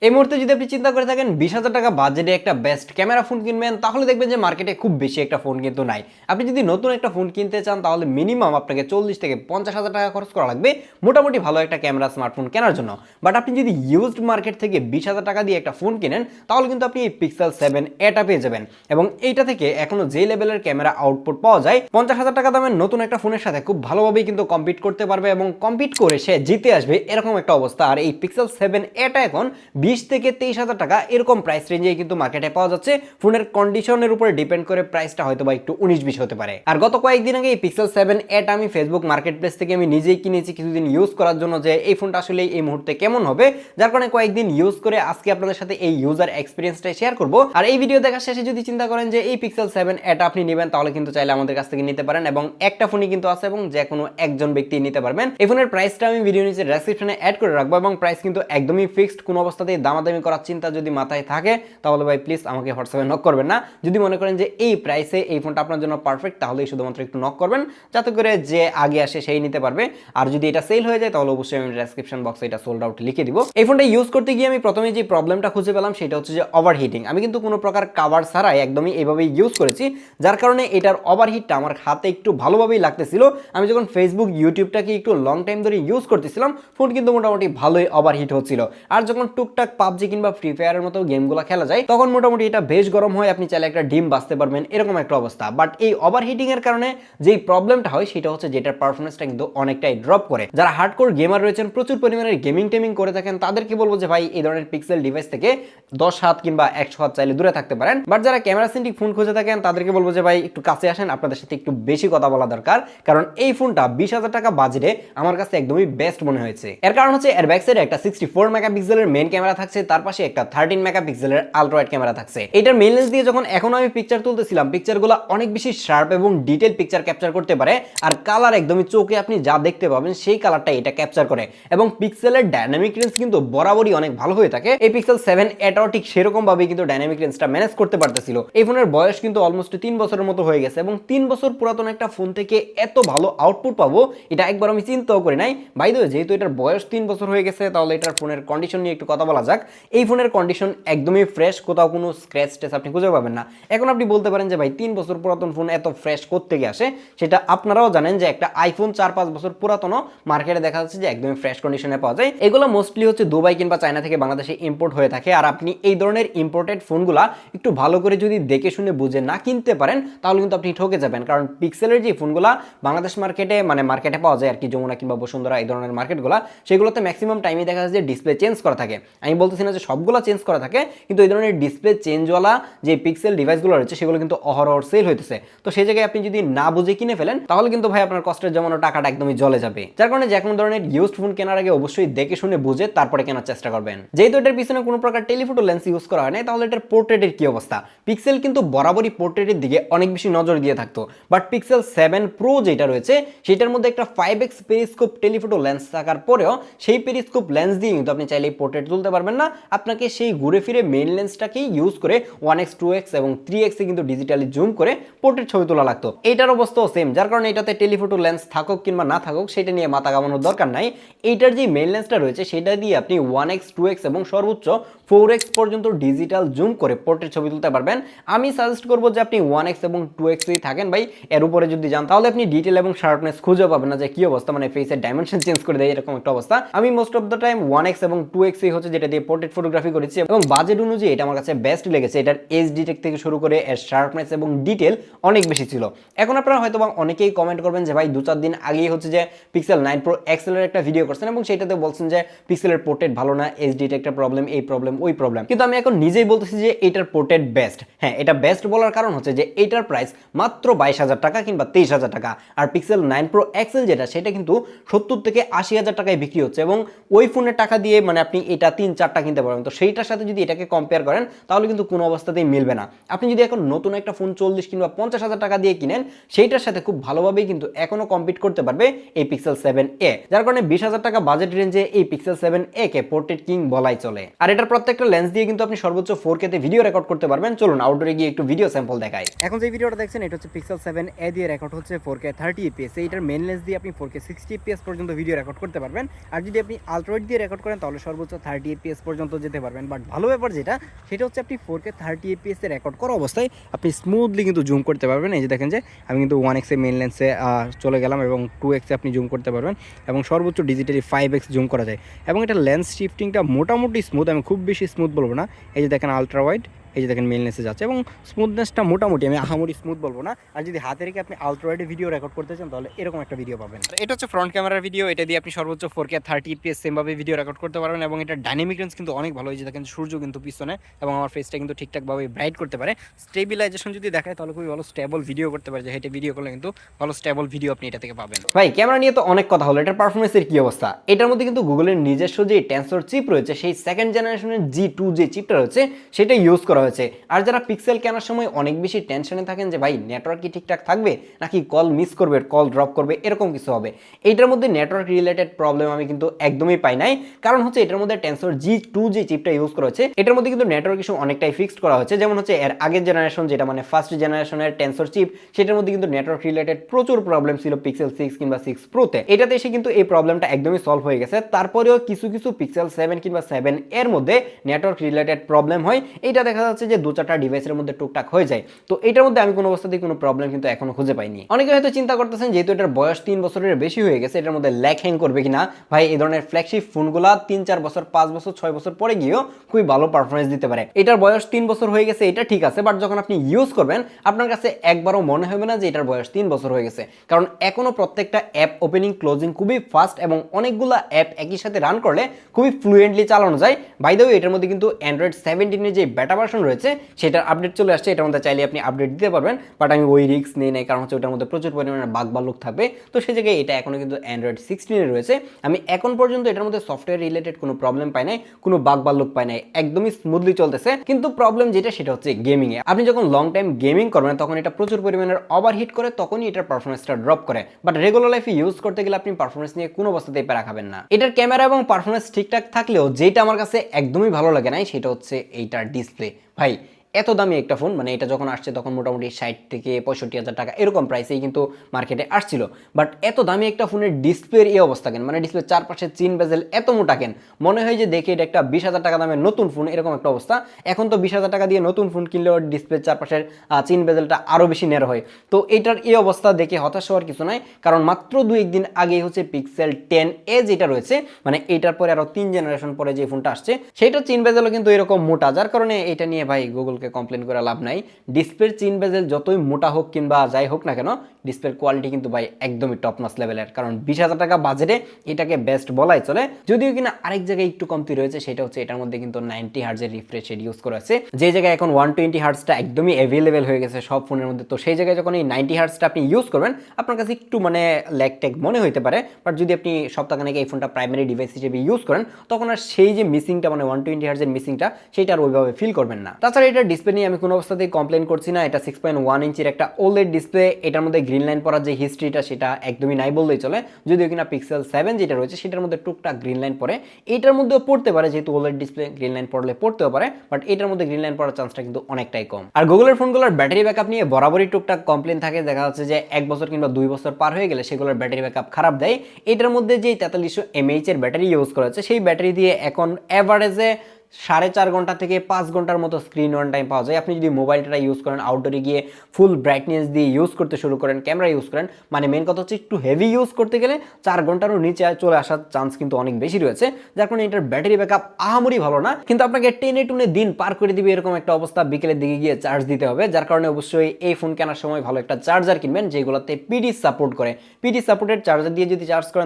এই মুহূর্তে যদি আপনি চিন্তা করে থাকেন 20,000 টাকা বাজেটে একটা বেস্ট ক্যামেরা ফোন কিনবেন, তাহলে দেখবেন যে মার্কেটে খুব বেশি একটা ফোন কিন্তু নাই। আপনি যদি নতুন একটা ফোন কিনতে চান তাহলে মিনিমাম আপনাকে 40 থেকে 50,000 টাকা খরচ করা লাগবে মোটামুটি ভালো একটা ক্যামেরা স্মার্টফোন কেনার জন্য। বাট আপনি যদি ইউজড মার্কেট থেকে 20,000 টাকা দিয়ে একটা ফোন কিনেন তাহলে কিন্তু আপনি এই পিক্সেল 7 এটা পেয়ে যাবেন, এবং এইটা থেকে এখনো যে লেভেলের ক্যামেরা আউটপুট পাওয়া যায় 50,000 টাকা দামের নতুন একটা ফোনের সাথে খুব ভালোভাবেই কিন্তু কম্পিট করতে পারবে এবং কম্পিট করে সে জিতে আসবে এরকম একটা অবস্থা। আর এই পিক্সেল 7 এটা এখন 20 থেকে 23,000 টাকা এরকম প্রাইস রেঞ্জে কিন্তু মার্কেটে পাওয়া যাচ্ছে। ফোনের কন্ডিশনের উপরে ডিপেন্ড করে প্রাইসটা হয়তো বা একটু 19-20 হতে পারে। আর গত কয়েকদিন আগে এই পিক্সেল 7 এটা আমি ফেসবুক মার্কেট প্লেস থেকে আমি নিজেই কিনেছি কিছুদিন ইউজ করার জন্য, যে এই ফোনটা আসলে এই মুহূর্তে কেমন হবে, যার কারণে কয়েকদিন ইউজ করে আজকে আপনাদের সাথে এই ইউজার এক্সপিরিয়েন্সটা শেয়ার করব। আর এই ভিডিও দেখার শেষে যদি চিন্তা করেন যে এই পিক্সেল 7 এটা আপনি নেবেন তাহলে কিন্তু চাইলে আমাদের কাছ থেকে নিতে পারেন, এবং একটা ফোনই কিন্তু আছে এবং যে কোনো একজন ব্যক্তি নিতে পারবেন। এই ফোনের প্রাইসটা আমি ভিডিও নিচে ডেসক্রিপশনে অ্যাড করে রাখবো, এবং প্রাইস কিন্তু একদমই ফিক্সড, কোনো অবস্থাতেই দামাদামি করার চিন্তা যদি মাথায় থাকে তাহলে ভাই প্লিজ আমাকে হোয়াটসঅ্যাপে নক করবেন না। যদি মনে করেন যে এই প্রাইসে এই ফোনটা আপনার জন্য পারফেক্ট তাহলেই শুধুমাত্র একটু নক করবেন, যাতে করে যে আগে আসে সেই নিতে পারবে। আর যদি এটা সেল হয়ে যায় তাহলে অবশ্যই আমি ডেসক্রিপশন বক্সে এটা সোল্ড আউট লিখে দিব। এই ফোনটা ইউজ করতে গিয়ে আমি প্রথমে যে প্রবলেমটা খুঁজে পেলাম সেটা হচ্ছে যে ওভারহিটিং। আমি কিন্তু কোনো প্রকার কভার ছাড়াই একদমই এইভাবে ইউজ করেছি, যার কারণে এটার ওভারহিটটা আমার হাতে একটু ভালোভাবেই লাগতেছিল। আমি যখন ফেসবুক ইউটিউবটাকে একটু লং টাইম ধরে ইউজ করতেছিলাম ফোন কিন্তু মোটামুটি ভালোই ওভারহিট হচ্ছিল। আর যখন টুকটাক পাবজি কিংবা ফ্রি ফায়ারের মতো গেমগুলো খেলা যায় তখন মোটামুটি এটা বেশ গরম হয়, আপনি চাইলে একটা ডিম বাঁচতে পারবেন এরকম একটা অবস্থা। বাট এই ওভারহিটিং এর কারণে যেই প্রবলেমটা হয় সেটা হচ্ছে যেটার পারফরমেন্সটা কিন্তু অনেকটাই ড্রপ করে। যারা হার্ডকোর গেমার রয়েছেন, প্রচুর পরিমাণে গেমিং টেমিং করে থাকেন, তাদেরকে বলবো যে ভাই এই ধরনের পিক্সেল ডিভাইস থেকে 10 হাত কিংবা 100 হাত চাইলে দূরে থাকতে পারেন। বাট যারা ক্যামেরা সেন্ট্রিক ফোন খুঁজে থাকেন তাদেরকে বলবো যে ভাই একটু কাছে আসেন, আপনাদের সাথে একটু বেশি কথা বলা দরকার, কারণ এই ফোনটা 20,000 টাকা বাজেটে আমার কাছে একদমই বেস্ট মনে হয়েছে। এর কারণ হচ্ছে এর ব্যাক সাইডে একটা 64 মেগাপিক্সেলের মেইন ক্যামেরা থাকছে, তার পাশে একটা 13 মেগাপিক্সেলের আলট্রা ওয়াইড ক্যামেরা থাকছে। এটার মেইন লেন্স দিয়ে যখন এখন আমি পিকচার তুলতেছিলাম পিকচারগুলো অনেক বেশি শার্প এবং ডিটেইল পিকচার ক্যাপচার করতে পারে, আর কালার একদমই চোখে আপনি যা দেখতে পাবেন সেই কালারটা এটা ক্যাপচার করে, এবং পিক্সেলের ডাইনামিক রেঞ্জ কিন্তু বরাবরই অনেক ভালো হয়ে থাকে। এই পিক্সেল 7 এটাও ঠিক সেরকম ভাবে কিন্তু ডাইনামিক রেঞ্জটা ম্যানেজ করতে পারতেছিল। এই ফোনের বয়স কিন্তু অলমোস্ট 3 বছরের মতো হয়ে গেছে, এবং 3 বছর পুরাতন একটা ফোন থেকে এত ভালো আউটপুট পাবো এটা একবার আমি চিন্তাও করি নাই। বাই দ্য ওয়ে, যেহেতু এটার বয়স 3 বছর হয়ে গেছে তাহলে এটার ফোনের কন্ডিশন নিয়ে একটু কথা বলা যাক। এই ফোনের কন্ডিশন একদমই ফ্রেশ, কোথাও কোনো স্ক্র্যাচ টেস আপনি খুঁজে পাবেন না। এখন আপনি বলতে পারেন যে ভাই 3 বছর পুরাতন ফোন এত ফ্রেশ কোত্থেকে আসে, সেটা আপনারাও জানেন যে একটা আইফোন 4-5 বছর পুরাতনও মার্কেটে দেখা যাচ্ছে যে একদমই ফ্রেশ কন্ডিশনে পাওয়া যায়। এগুলো মোস্টলি হচ্ছে দুবাই কিংবা চায়না থেকে বাংলাদেশে ইম্পোর্ট হয়ে থাকে। আর আপনি এই ধরনের ইম্পোর্টেড ফোনগুলা একটু ভালো করে যদি দেখে শুনে বুঝে না কিনতে পারেন তাহলে কিন্তু আপনি ঠকে যাবেন, কারণ পিক্সেলের যে ফোনগুলা বাংলাদেশ মার্কেটে পাওয়া যায় আর কি, যমুনা কিংবা বসুন্ধরা এই ধরনের মার্কেটগুলা, সেগুলোতে ম্যাক্সিমাম টাইমে দেখা যাচ্ছে যে ডিসপ্লে চেঞ্জ করা থাকে। আমি বলতেছি না যে সবগুলো চেঞ্জ করা থাকে, কিন্তু এই ধরনের ডিসপ্লে চেঞ্জওয়ালা যে পিক্সেল ডিভাইসগুলো রয়েছে সেগুলো কিন্তু অহরহ সেল হইতেছে। তো সেই জায়গায় আপনি যদি না বুঝে কিনে ফেলেন তাহলে কিন্তু ভাই আপনার কষ্টের জমানো টাকাটা একদমই জলে যাবে। যার কারণে যে কোনো ধরনের ইউজড ফোন কেনার আগে অবশ্যই দেখে শুনে বুঝে তারপরে কেনার চেষ্টা করবেন। যেহেতু এটার পিছনে কোনো প্রকার টেলিফোটো লেন্স ইউজ করা হয় না, তাহলে এটার পোর্ট্রেটের কি অবস্থা? পিক্সেল কিন্তু বরাবরই পোর্ট্রেটের দিকে অনেক বেশি নজর দিয়ে থাকতো, বাট পিক্সেল 7 প্রো যেটা রয়েছে সেটার মধ্যে একটা 5x পেরিস্কোপ টেলিফোটো লেন্স থাকার পরেও সেই পেরিস্কোপ লেন্স দিয়ে কিন্তু আপনি চাইলে পোর্ট্রেট তুলতে পারবেন না। আপনাকে সেই ঘুরে ফিরে মেইন লেন্সটাকেই ইউজ করে 1x 2x এবং 3x এ কিন্তু ডিজিটালি জুম করে পোর্ট্রেট ছবি তোলা লাগতো। এটার অবস্থাও সেম, যার কারণে এটাতে টেলিফোটো লেন্স থাকুক কিংবা না থাকুক সেটা নিয়ে মাথা ঘামানোর দরকার নাই। এইটার যে মেইন লেন্সটা রয়েছে সেটা দিয়ে আপনি 1x 2x এবং সর্বোচ্চ 4x পর্যন্ত ডিজিটাল জুম করে পোর্ট্রেট ছবি তুলতে পারবেন। আমি সাজেস্ট করবো যে আপনি 1x এবং 2x এই থাকেন ভাই, এর উপরে যদি যান তাহলে আপনি ডিটেল এবং শার্পনেস খুঁজে পাবেন না যে কি অবস্থা, মানে ফেসের ডাইমেনশন চেঞ্জ করে দেয় এরকম একটা অবস্থা। আমি most of the time 1x এবং 2x এই হচ্ছে যেটা দিয়ে পোর্ট্রেট ফটোগ্রাফি করেছি, এবং বাজেট অনুযায়ী এটা আমার কাছে বেস্ট লেগেছে। এটার এজ ডিটেক্ট থেকে শুরু করে এর শার্পনেস এবং ডিটেল অনেক বেশি ছিল। এখন আপনারা হয়তো বা অনেকেই কমেন্ট করবেন যে ভাই 2-4 দিন আগেই হচ্ছে যে পিক্সেল 9 প্রো এক্সেলের একটা ভিডিও করছেন এবং সেটাতে বলছেন যে পিক্সেলের পোর্ট্রেট ভালো না, এজ ডিটেক্টের প্রবলেম, এই প্রবলেম ওই প্রবলেম, কিন্তু আমি এখন নিজেই বলতেছি যে এটার পোর্ট্রেট বেস্ট। হ্যাঁ, এটা বেস্ট বলার কারণ হচ্ছে যে এটার প্রাইস মাত্র 22,000 টাকা কিংবা 23,000 টাকা, আর পিক্সেল 9 প্রো এক্সেল যেটা সেটা কিন্তু 70 থেকে 80,000 টাকায় বিক্রি হচ্ছে, এবং ওই ফোনের টাকা দিয়ে মানে আপনি এটা 3-4টা কিনতে পারবেন। তো সেইটার সাথে যদি এটাকে কম্পেয়ার করেন তাহলে কিন্তু কোনো অবস্থাতেই মিলবে না। আপনি যদি এখন নতুন একটা ফোন 40 কিংবা 50,000 টাকা দিয়ে কিনেন সেইটার সাথে খুব ভালোভাবেই কিন্তু এখনো কম্পিট করতে পারবে এই পিক্সেল 7a, যার কারণে 20,000 টাকা বাজেট রেঞ্জে এই পিক্সেল 7a কে পোর্ট্রেট কিং বলাই চলে। আর এটার প্রত্যেকটা লেন্স দিয়ে কিন্তু আপনি সর্বোচ্চ 4K তে ভিডিও রেকর্ড করতে পারবেন। চলুন আউটডোরে গিয়ে একটু ভিডিও স্যাম্পল দেখাই। এখন যে ভিডিওটা দেখছেন এটা হচ্ছে পিক্সেল 7a দিয়ে রেকর্ড হচ্ছে 4K 30fps। এইটার মেইন লেন্স দিয়ে আপনি 4K 60fps পর্যন্ত ভিডিও রেকর্ড করতে পারবেন, আর যদি আপনি আলট্রা ওয়াইড দিয়ে রেকর্ড করেন তাহলে সর্বোচ্চ 30fps FPS পর্যন্ত যেতে পারবেন। বাট ভালো ব্যাপার যেটা, সেটা হচ্ছে আপনি 4K 30 FPS এ রেকর্ড করা অবস্থায় আপনি স্মুথলি কিন্তু জুম করতে পারবেন। এই যে দেখেন যে আমি কিন্তু 1x এ মেইন লেন্সে চলে গেলাম এবং 2x এ আপনি জুম করতে পারবেন এবং সর্বোচ্চ ডিজিটালি 5x জুম করা যায় এবং এটা লেন্স শিফটিংটা মোটামুটি স্মুথ, আমি খুব বেশি স্মুথ বলবো না। এই যে দেখেন আলট্রা ওয়াইড, এই যে দেখেন মেইনলেসে যাচ্ছে এবং স্মুথনেসটা মোটামুটি, আমি আহামরি স্মুথ বলবো না। আর যদি হাতে রেখে আপনি আলট্রাওয়াইডে ভিডিও রেকর্ড করতে চান তাহলে এরকম একটা ভিডিও পাবেন। এটা হচ্ছে ফ্রন্ট ক্যামেরার ভিডিও, এটা দিয়ে আপনি সর্বোচ্চ 4K 30 FPS সেমভাবে ভিডিও রেকর্ড করতে পারবেন এবং এটা ডাইনামিক রেঞ্জ কিন্তু অনেক ভালো। এই যে দেখেন সূর্য কিন্তু পিছনে এবং আমার ফেসটা কিন্তু ঠিকঠাকভাবে ব্রাইট করতে পারে। স্টেবিলাইজেশন যদি দেখায় তাহলে খুবই ভালো স্টেবল ভিডিও করতে পারে, যে হেঁটে ভিডিও করলে কিন্তু ভালো স্টেবল ভিডিও আপনি এটা থেকে পাবেন। ভাই ক্যামেরা নিয়ে তো অনেক কথা হলো, এটার পারফরমেন্সের কি অবস্থা? এটার মধ্যে কিন্তু গুগলের নিজস্ব যে টেনসর চিপ রয়েছে, সেই সেকেন্ড জেনারেশনের G2 যে চিপটা রয়েছে সেটা ইউজ করা হয়েছে। আর যারা পিক্সেল কেনার সময় অনেক বেশি টেনশনে থাকেন যে ভাই নেটওয়ার্ক কি ঠিকঠাক থাকবে নাকি কল মিস করবে, কল ড্রপ করবে, এরকম কিছু হবে, এইটার মধ্যে নেটওয়ার্ক রিলেটেড প্রবলেম আমি কিন্তু একদমই পাই নাই। কারণ হচ্ছে এটার মধ্যে টেনসর G2 যে চিপটা ইউজ করা হয়েছে এটার মধ্যে কিন্তু নেটওয়ার্ক ইস্যু অনেকটাই ফিক্সড করা হয়েছে। যেমন হচ্ছে এর আগের জেনারেশন যেটা মানে ফার্স্ট জেনারেশনের টেনসর চিপ, সেটার মধ্যে কিন্তু নেটওয়ার্ক রিলেটেড প্রচুর প্রবলেম ছিল পিক্সেল 6 কিংবা 6 প্রোতে। এটাতে এসে কিন্তু এই প্রবলেমটা একদমই সলভ হয়ে গেছে। তারপরেও কিছু কিছু পিক্সেল 7 কিংবা 7 এর মধ্যে নেটওয়ার্ক রিলেটেড প্রবলেম হয়, এটা দেখা যাচ্ছে যে 2-4টা ডিভাইসের মধ্যে টুকটাক হয়ে যায়। তো এটার মধ্যে আমি কোনো অবস্থাতেই কোনো প্রবলেম কিন্তু এখনো খুঁজে পাইনি। অনেকে হয়তো চিন্তা করতেছেন যেহেতু এটার বয়স 3 বছরের বেশি হয়ে গেছে এটার মধ্যে ল্যাগ হ্যাং করবে কিনা। ভাই এই ধরনের ফ্ল্যাগশিপ ফোনগুলা 3-4 বছর 5 বছর 6 বছর পরে গিয়েও খুবই ভালো পারফরমেন্স দিতে পারে। এটার বয়স 3 বছর হয়ে গেছে এটা ঠিক আছে, বাট যখন আপনি ইউজ করবেন আপনার কাছে একবারও মনে হবে না যে এটার বয়স 3 বছর হয়ে গেছে, কারণ এখনো প্রত্যেকটা অ্যাপ ওপেনিং ক্লোজিং খুবই ফাস্ট এবং অনেকগুলা অ্যাপ একই সাথে রান করলে খুবই ফ্লুয়েন্টলি চালানো যায়। বাই দ্য ওয়ে এটার মধ্যে কিন্তু অ্যান্ড্রয়েড 17 এর যে বেটা ভার্সন রয়েছে সেটার আপডেট চলে আসছে, এটার মধ্যে চাইলে আপনি আপডেট দিতে পারবেন, বাট আমি ওই রিস্ক নিয়ে নেই, কারণ হচ্ছে ওটার মধ্যে প্রচুর পরিমাণে বাগ বালুক থাকবে। তো সেই জায়গায় এটা এখনো কিন্তু অ্যান্ড্রয়েড 16 এ রয়েছে। আমি এখন পর্যন্ত এটার মধ্যে সফটওয়্যার রিলেটেড কোনো প্রবলেম পাই নাই, কোনো বাগ বালুক পাই নাই, একদমই স্মুথলি চলতেছে। কিন্তু প্রবলেম যেটা সেটা হচ্ছে গেমিং এ। আপনি যখন লং টাইম গেমিং করবেন তখন এটা প্রচুর পরিমাণের ওভারহিট করে, তখনই এটার পারফরমেন্সটা ড্রপ করে। বাট রেগুলার লাইফে ইউজ করতে গেলে আপনি পারফরমেন্স নিয়ে কোনো অবস্থাতেই প্যারা খাবেন না। এটার ক্যামেরা এবং পারফরমেন্স ঠিকঠাক থাকলেও যেটা আমার কাছে একদমই ভালো লাগে নাই সেটা হচ্ছে এইটার ডিসপ্লে। ভাই এত দামি একটা ফোন, মানে এটা যখন আসছে তখন মোটামুটি 60 থেকে 65,000 টাকা এরকম প্রাইসেই কিন্তু মার্কেটে আসছিল। বাট এত দামি একটা ফোনের ডিসপ্লের এই অবস্থা কেন? মানে ডিসপ্লে চারপাশে চিন বেজেল এত মোটা কেন? মনে হয় যে দেখে এটা একটা 20,000 টাকা দামের নতুন ফোন, এরকম একটা অবস্থা। এখন তো 20,000 টাকা দিয়ে নতুন ফোন কিনলেও ডিসপ্লে চারপাশের চিন বেজেলটা আরও বেশি ন্যারো হয়। তো এটার এই অবস্থা দেখে হতাশ হওয়ার কিছু নাই, কারণ মাত্র 2-1 দিন আগেই হচ্ছে পিক্সেল 10a যেটা রয়েছে, মানে এইটার পরে আরও 3 জেনারেশন পরে যে ফোনটা আসছে সেইটা চিন বেজেলও কিন্তু এরকম মোটা, যার কারণে এটা নিয়ে ভাই গুগলকে কমপ্লেন করে লাভ নাই। ডিসপ্লের চিন বেজেল যতই মোটা হোক কিংবা যাই হোক না কেন, ডিসপ্লের কোয়ালিটি কিন্তু ভাই একদমই টপ নচ লেভেলের, কারণ 20,000 টাকা বাজেটে এটাকে বেস্ট বলাই চলে। যদিও কিনা আরেক জায়গায় একটু কমতি রয়েছে, সেটা হচ্ছে এটার মধ্যে কিন্তু 90 হার্জের রিফ্রেশ রেট ইউজ করা আছে, যে জায়গায় এখন 120 হার্জটা একদমই অ্যাভেলেবেল হয়ে গেছে সব ফোনের মধ্যে। তো সেই জায়গায় যখন এই 90 হার্জটা আপনি ইউজ করবেন আপনার কাছে একটু মানে ল্যাগ ট্যাগ মনে হইতে পারে, বাট যদি আপনি সপ্তাহখানেক এই ফোনটা প্রাইমারি ডিভাইস হিসেবে ইউজ করেন তখন আর সেই যে মিসিংটা মানে 120 হার্জের মিসিংটা সেটা আর ওইভাবে ফিল করবেন না। তাছাড়া এটার ডিসপ্লে নিয়ে আমি কোনো অবস্থাতেই কমপ্লেন করছি না। এটা 6.1 ইঞ্চির একটা ওলেড ডিসপ্লে, এটার মধ্যে গ্রিন লাইন পড়ার যে হিস্ট্রিটা সেটা একদমই নাই বললেই চলে। যদিও কিনা পিক্সেল 7 যেটা রয়েছে সেটার মধ্যে টুকটাক গ্রিন লাইন পড়ে, এইটার মধ্যেও পড়তে পারে যেহেতু ওলেড ডিসপ্লে, গ্রিন লাইন পড়লে পড়তেও পারে, বাট এটার মধ্যে গ্রিন লাইন পড়ার চান্সটা কিন্তু অনেকটাই কম। আর গুগলের ফোনগুলোর ব্যাটারি ব্যাকআপ নিয়ে বরাবরই টুকটাক কমপ্লেন থাকে, দেখা যাচ্ছে যে 1 বছর কিংবা 2 বছর পার হয়ে গেলে সেগুলোর ব্যাটারি ব্যাকআপ খারাপ দেয়। এটার মধ্যে যে 4300 mAh এর ব্যাটারি ইউজ করা হচ্ছে সেই ব্যাটারি দিয়ে এখন এভারেজে 4.5 ঘন্টা থেকে 5 ঘন্টার মতো স্ক্রিন অন টাইম পাওয়া যায়। আপনি যদি মোবাইলটা ইউজ করেন, আউটডোরে গিয়ে ফুল ব্রাইটনেস দিয়ে ইউজ করতে শুরু করেন, ক্যামেরা ইউজ করেন, মানে মেন কথা হচ্ছে একটু হেভি ইউজ করতে গেলে 4 ঘন্টারও নিচে চলে আসার চান্স কিন্তু অনেক বেশি রয়েছে, যার কারণে এটার ব্যাটারি ব্যাকআপ আহামরি ভালো না, কিন্তু আপনাকে টেনে টুনে দিন পার করে দিবে এরকম একটা অবস্থা। বিকেলের দিকে গিয়ে চার্জ দিতে হবে, যার কারণে অবশ্যই এই ফোন কেনার সময় ভালো একটা চার্জার কিনবেন যেগুলোতে পিডি সাপোর্ট করে। পিডি সাপোর্টেড চার্জার দিয়ে যদি চার্জ করেন